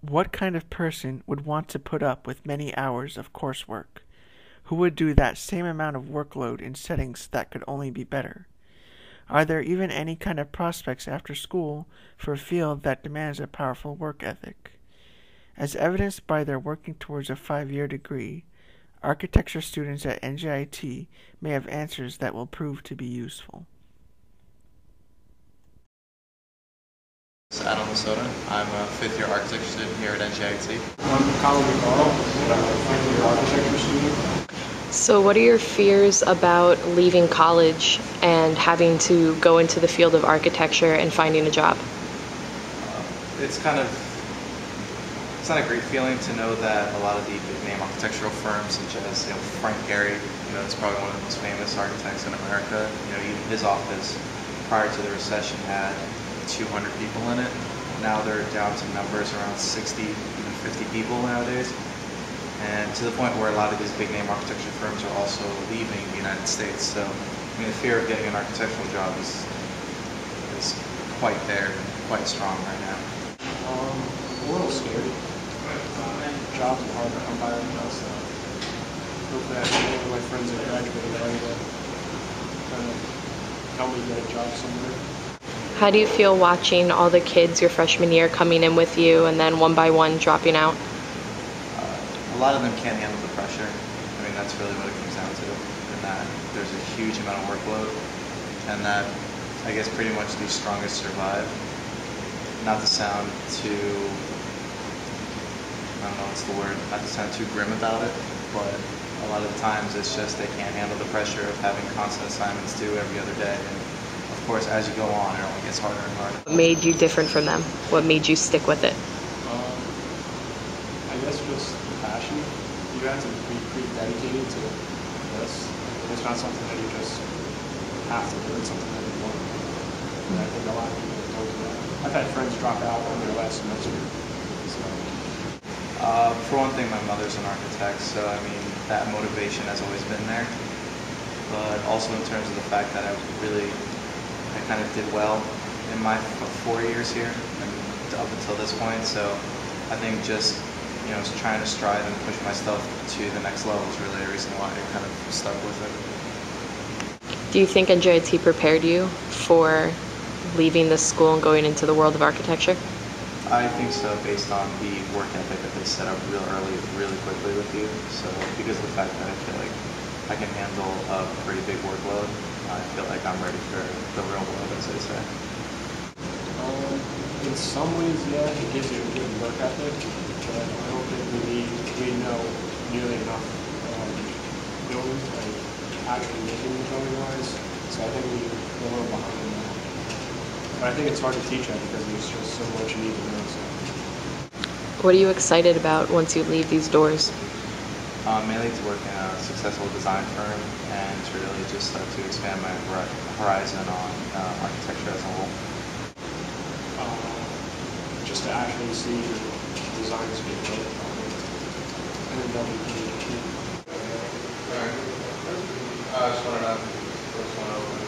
What kind of person would want to put up with many hours of coursework? Who would do that same amount of workload in settings that could only be better? Are there even any kind of prospects after school for a field that demands a powerful work ethic? As evidenced by their working towards a 5-year degree, architecture students at NJIT may have answers that will prove to be useful. Adam Lasota. I'm a fifth-year architecture student here at NJIT. I'm Colin McDonald, and I'm a fifth-year architecture student. So what are your fears about leaving college and having to go into the field of architecture and finding a job? It's not a great feeling to know that a lot of the big-name architectural firms, such as Frank Gehry, is probably one of the most famous architects in America. Even his office prior to the recession had 200 people in it. Now they're down to numbers around 60, even 50 people nowadays. And to the point where a lot of these big name architecture firms are also leaving the United States. So, the fear of getting an architectural job is quite there, quite strong right now. A little scary. Jobs are hard to come by right now, so hopefully I can get my friends that graduated already to kind of help me get a job somewhere. How do you feel watching all the kids your freshman year coming in with you and then one by one dropping out? A lot of them can't handle the pressure. That's really what it comes down to, and that there's a huge amount of workload, and that I guess pretty much the strongest survive. Not to sound too, I don't know what's the word, not to sound too grim about it, but a lot of the times it's just they can't handle the pressure of having constant assignments due every other day. And of course, as you go on, it only gets harder and harder. What made you different from them? What made you stick with it? I guess just passion. You have to be pretty dedicated to this. It's not something that you just have to do. It's something that you want to do. And I think a lot of people don't do that. I've had friends drop out in their last semester. So. For one thing, my mother's an architect, so that motivation has always been there. But also in terms of the fact that I kind of did well in my 4 years here and up until this point. So I think just trying to strive and push myself to the next level is really the reason why I kind of stuck with it. Do you think NJIT prepared you for leaving this school and going into the world of architecture? I think so, based on the work ethic that they set up real early, really quickly with you. So because of the fact that I feel like I can handle a pretty big workload, I feel like I'm ready for the real world, as they say. In some ways, yeah, it gives you a good work ethic, but I don't think we know nearly enough buildings, like actually making the building wise. So I think we're a little behind on that. But I think it's hard to teach that because there's just so much you need to know. So. What are you excited about once you leave these doors? Mainly to work in a successful design firm and to really just start to expand my horizon on architecture as a whole. Just to actually see your designs being built and then they'll be Alright. I just wanted to first one open.